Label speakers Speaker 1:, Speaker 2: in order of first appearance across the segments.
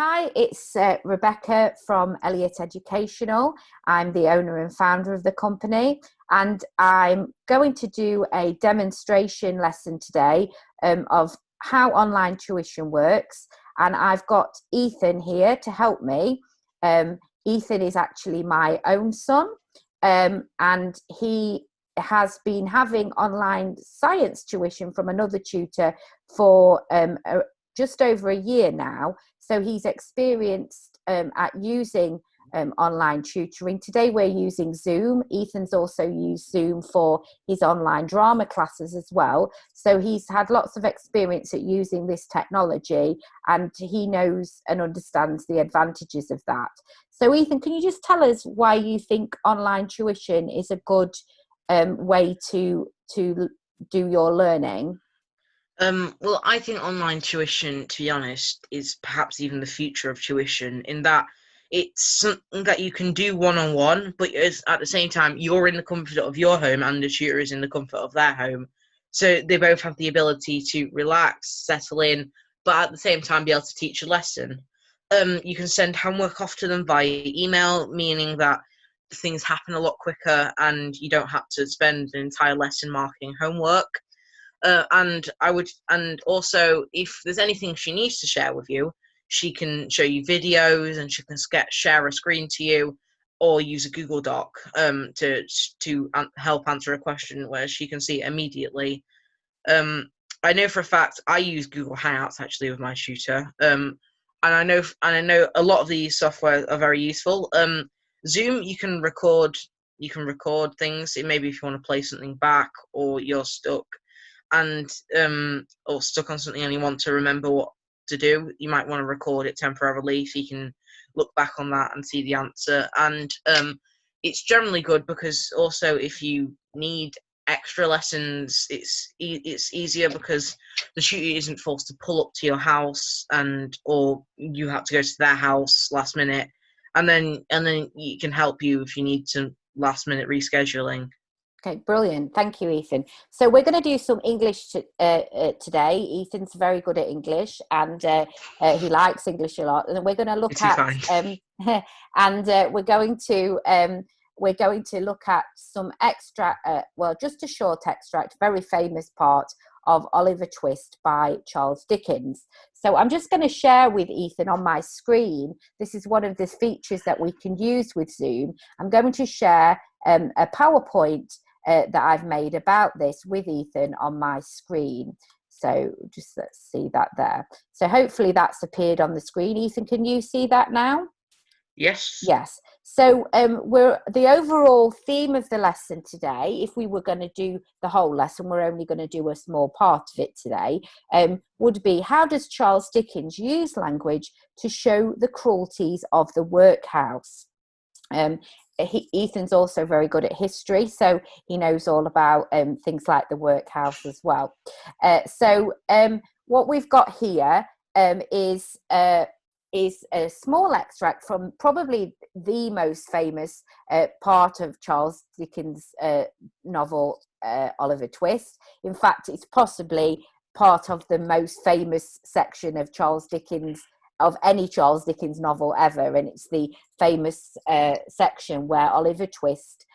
Speaker 1: Hi, it's Rebekah from Elliott Educational. I'm the owner and founder of the company, and I'm going to do a demonstration lesson today of how online tuition works. And I've got Ethan here to help me. Ethan is actually my own son, and he has been having online science tuition from another tutor for just over a year now. So he's experienced at using online tutoring. Today we're using Zoom. Ethan's also used Zoom for his online drama classes as well. So he's had lots of experience at using this technology, and he knows and understands the advantages of that. So Ethan, can you just tell us why you think online tuition is a good way to do your learning?
Speaker 2: Well, I think online tuition, to be honest, is perhaps even the future of tuition in that it's something that you can do one-on-one, but at the same time, you're in the comfort of your home and the tutor is in the comfort of their home. So they both have the ability to relax, settle in, but at the same time be able to teach a lesson. You can send homework off to them via email, meaning that things happen a lot quicker and you don't have to spend an entire lesson marking homework. And also, if there's anything she needs to share with you, she can show you videos and she can share a screen to you, or use a Google Doc to help answer a question where she can see it immediately. I know for a fact I use Google Hangouts actually with my tutor, and I know a lot of these software are very useful. Zoom, you can record things. Maybe if you want to play something back, or you're stuck and or stuck on something and you want to remember what to do, you might want to record it temporarily so you can look back on that and see the answer. And it's generally good because also if you need extra lessons, it's easier because the tutor isn't forced to pull up to your house, or you have to go to their house last minute, and then you can help you if you need some last minute rescheduling.
Speaker 1: Okay, brilliant. Thank you, Ethan. So we're going to do some English today. Ethan's very good at English, and he likes English a lot. And we're going to look
Speaker 2: It's be
Speaker 1: at
Speaker 2: fine.
Speaker 1: and we're going to look at some extract. Well, just a short extract, very famous part of Oliver Twist by Charles Dickens. So I'm just going to share with Ethan on my screen. This is one of the features that we can use with Zoom. I'm going to share a PowerPoint that I've made about this with Ethan on my screen. So just let's see that there. So hopefully that's appeared on the screen. Ethan, can you see that now?
Speaker 2: Yes.
Speaker 1: Yes. So we're the overall theme of the lesson today. If we were going to do the whole lesson, we're only going to do a small part of it today. Would be, how does Charles Dickens use language to show the cruelties of the workhouse? Ethan's also very good at history, so he knows all about things like the workhouse as well. So what we've got here is a small extract from probably the most famous part of Charles Dickens' novel, Oliver Twist. In fact, it's possibly part of the most famous section of any Charles Dickens novel ever, and it's the famous section where Oliver Twist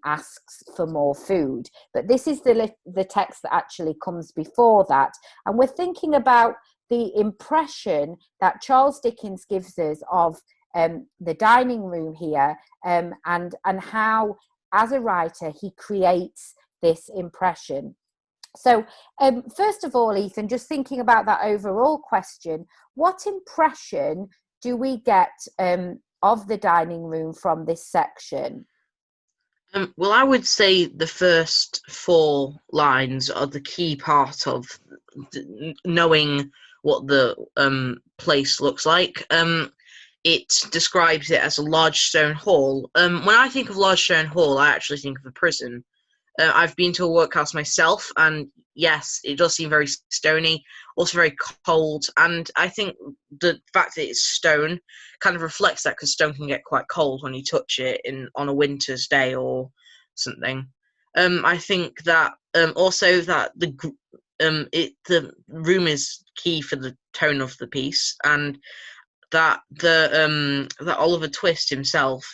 Speaker 1: asks for more food. But this is the text that actually comes before that, and we're thinking about the impression that Charles Dickens gives us of the dining room here, and how, as a writer, he creates this impression. So first of all, Ethan, just thinking about that overall question, what impression do we get of the dining room from this section?
Speaker 2: Well, I would say the first four lines are the key part of knowing what the place looks like. It describes it as a large stone hall. When I think of large stone hall, I actually think of a prison. I've been to a workhouse myself, and yes, it does seem very stony, also very cold. And I think the fact that it's stone kind of reflects that, because stone can get quite cold when you touch it on a winter's day or something. I think that also that the room is key for the tone of the piece, and that that Oliver Twist himself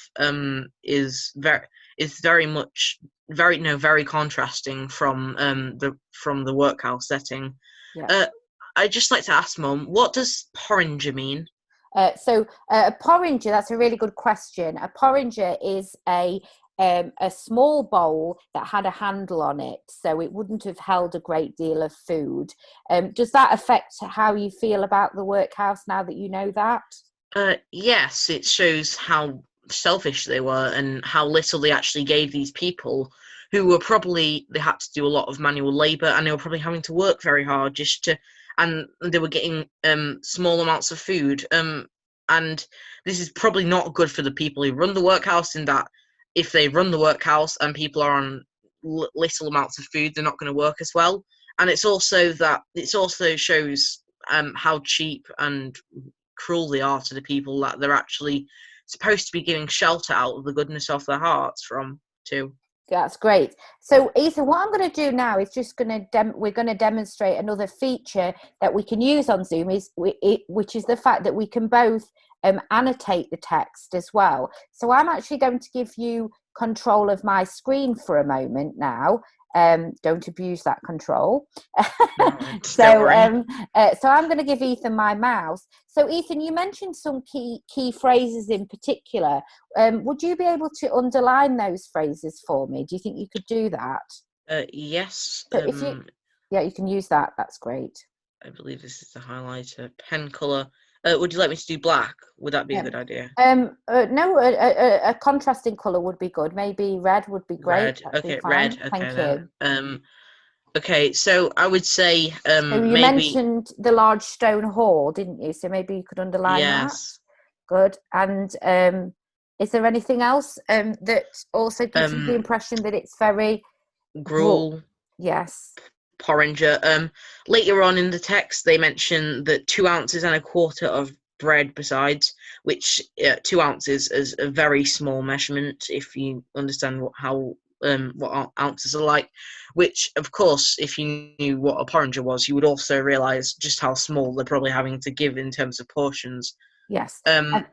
Speaker 2: is very much very contrasting from the workhouse setting.
Speaker 1: Yeah.
Speaker 2: I'd just like to ask Mum, what does porringer mean?
Speaker 1: So a porringer, that's a really good question. A porringer is a small bowl that had a handle on it, so it wouldn't have held a great deal of food. Does that affect how you feel about the workhouse now that you know that?
Speaker 2: Yes, it shows how selfish they were and how little they actually gave these people who were probably, they had to do a lot of manual labor, and they were probably having to work very hard just to, and they were getting small amounts of food. And this is probably not good for the people who run the workhouse, in that if they run the workhouse and people are on little amounts of food, they're not going to work as well. And it's also shows how cheap and cruel they are to the people that they're actually supposed to be giving shelter out of the goodness of their hearts from too.
Speaker 1: That's great. So, Ethan, what I'm going to do now is just going to we're going to demonstrate another feature that we can use on Zoom, which is the fact that we can both annotate the text as well. So I'm actually going to give you control of my screen for a moment now. Don't abuse that control. So I'm going to give Ethan my mouse. So Ethan, you mentioned some key phrases in particular. Would you be able to underline those phrases for me? Do you think you could do that?
Speaker 2: Yes.
Speaker 1: So you can use that. That's great.
Speaker 2: I believe this is the highlighter pen color. Would you like me to do black? Would that be a good idea?
Speaker 1: No, a contrasting color would be good. Maybe red would be great.
Speaker 2: Red.
Speaker 1: That'd
Speaker 2: Okay,
Speaker 1: be fine.
Speaker 2: red. Okay,
Speaker 1: Thank
Speaker 2: then.
Speaker 1: you.
Speaker 2: Okay, so I would say
Speaker 1: So you
Speaker 2: maybe
Speaker 1: mentioned the large stone hall, didn't you? So maybe you could underline that.
Speaker 2: yes.
Speaker 1: Good. And is there anything else that also gives you the impression that it's very
Speaker 2: gruel?
Speaker 1: Yes.
Speaker 2: Porringer. Later on in the text, they mention that 2 ounces and a quarter of bread besides, which 2 ounces is a very small measurement if you understand what ounces are like. Which, of course, if you knew what a porringer was, you would also realise just how small they're probably having to give in terms of portions.
Speaker 1: Yes. And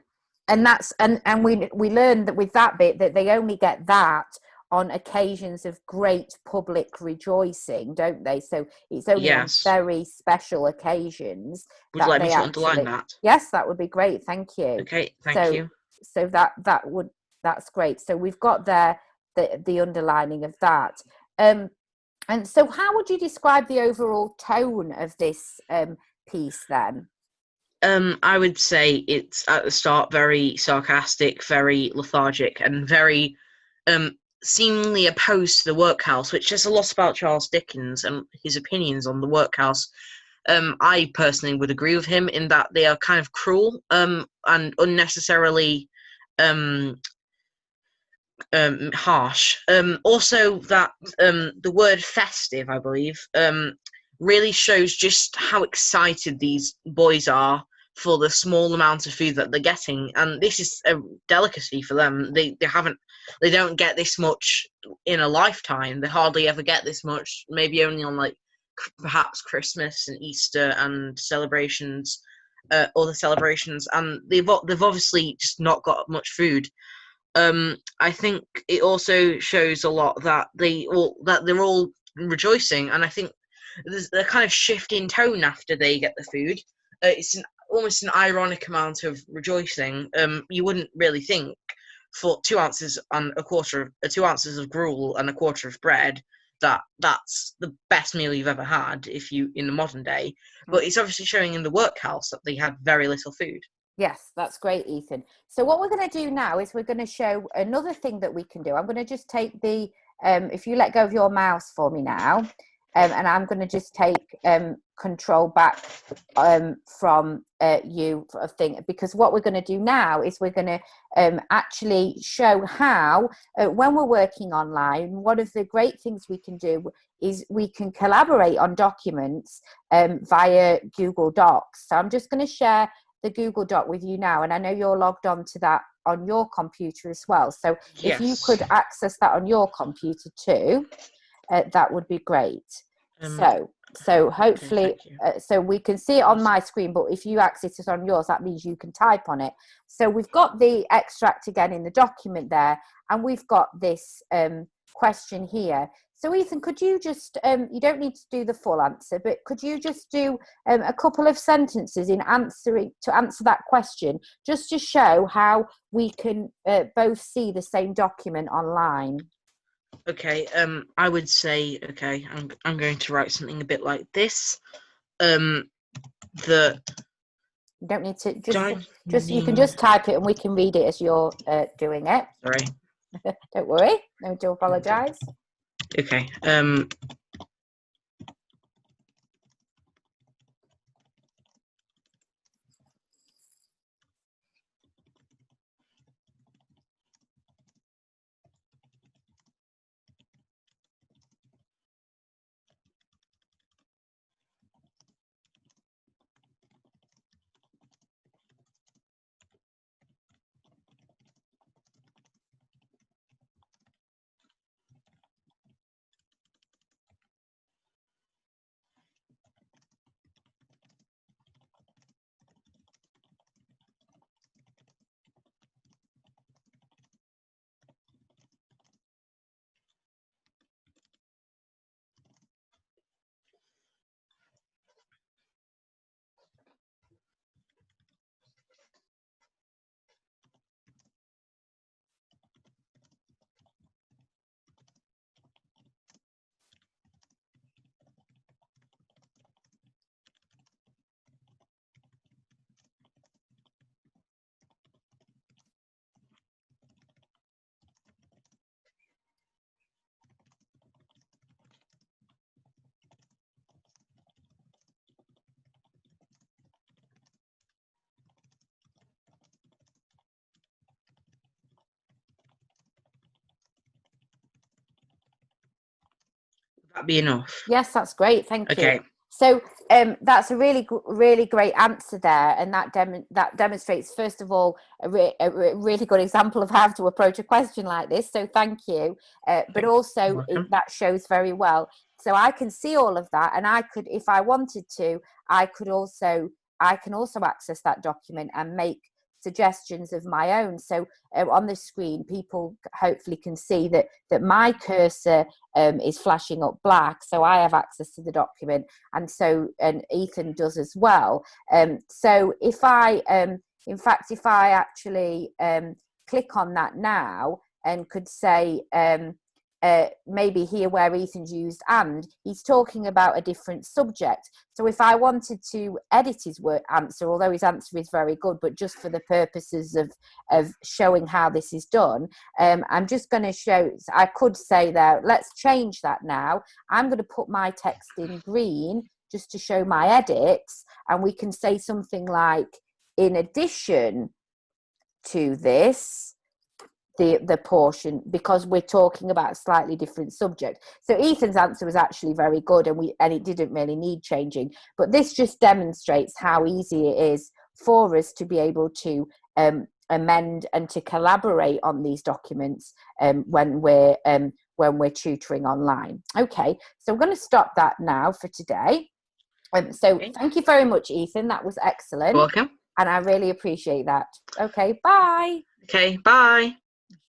Speaker 1: that's and we learned that with that bit that they only get that on occasions of great public rejoicing, don't they? So it's only on very special occasions.
Speaker 2: Would you like me to underline that?
Speaker 1: Yes, that would be great. Thank you.
Speaker 2: Okay, thank you.
Speaker 1: So that's great. So we've got there the underlining of that. And so how would you describe the overall tone of this piece then?
Speaker 2: I would say it's at the start very sarcastic, very lethargic, and very seemingly opposed to the workhouse, which says a lot about Charles Dickens and his opinions on the workhouse. I personally would agree with him in that they are kind of cruel and unnecessarily harsh. Also, that the word festive, I believe, really shows just how excited these boys are for the small amount of food that they're getting, and this is a delicacy for them. They don't get this much in a lifetime. They hardly ever get this much. Maybe only on like perhaps Christmas and Easter and celebrations, other celebrations, and they've obviously just not got much food. I think it also shows a lot that they're all rejoicing, and I think there's a kind of shift in tone after they get the food. It's almost an ironic amount of rejoicing. You wouldn't really think for 2 ounces and a quarter, 2 ounces of gruel and a quarter of bread, that's the best meal you've ever had if you in the modern day. But it's obviously showing in the workhouse that they had very little food.
Speaker 1: Yes, that's great, Ethan. So what we're going to do now is we're going to show another thing that we can do. I'm going to just take the, if you let go of your mouse for me now, and I'm going to just take control back from you of thing, because what we're going to do now is we're going to actually show how, when we're working online, one of the great things we can do is we can collaborate on documents via Google Docs. So I'm just going to share the Google Doc with you now, and I know you're logged on to that on your computer as well. So if you could access that on your computer too, that would be great. So hopefully,
Speaker 2: thank you.
Speaker 1: so we can see it on my screen, but if you access it on yours, that means you can type on it. So we've got the extract again in the document there, and we've got this question here. So Ethan, could you just, you don't need to do the full answer, but could you just do a couple of sentences in answer that question, just to show how we can both see the same document online?
Speaker 2: Okay, I would say, okay, I'm going to write something a bit like this. The
Speaker 1: You don't need to just you can just type it and we can read it as you're doing it.
Speaker 2: Sorry.
Speaker 1: Don't worry. No need to apologise.
Speaker 2: Okay. Would that be enough?
Speaker 1: Yes, that's great. Thank you.
Speaker 2: Okay.
Speaker 1: So that's a really great answer there, and that demonstrates, first of all, a really good example of how to approach a question like this. So thank you, but also that shows very well. So I can see all of that, and I could, if I wanted to, I can also access that document and make suggestions of my own. So on the screen, people hopefully can see that my cursor is flashing up black, so I have access to the document, and Ethan does as well. So if I in fact, if I actually click on that now and could say maybe here where Ethan's used and, he's talking about a different subject. So if I wanted to edit his answer, although his answer is very good, but just for the purposes of showing how this is done, I'm just going to show, I could say there, let's change that now. I'm going to put my text in green just to show my edits, and we can say something like, in addition to this, the portion, because we're talking about a slightly different subject. So Ethan's answer was actually very good, and it didn't really need changing, but this just demonstrates how easy it is for us to be able to amend and to collaborate on these documents when we're tutoring online. Okay, so I'm going to stop that now for today. Thank you very much, Ethan. That was excellent.
Speaker 2: You're welcome.
Speaker 1: And I really appreciate that. Okay, bye.
Speaker 2: Okay, bye.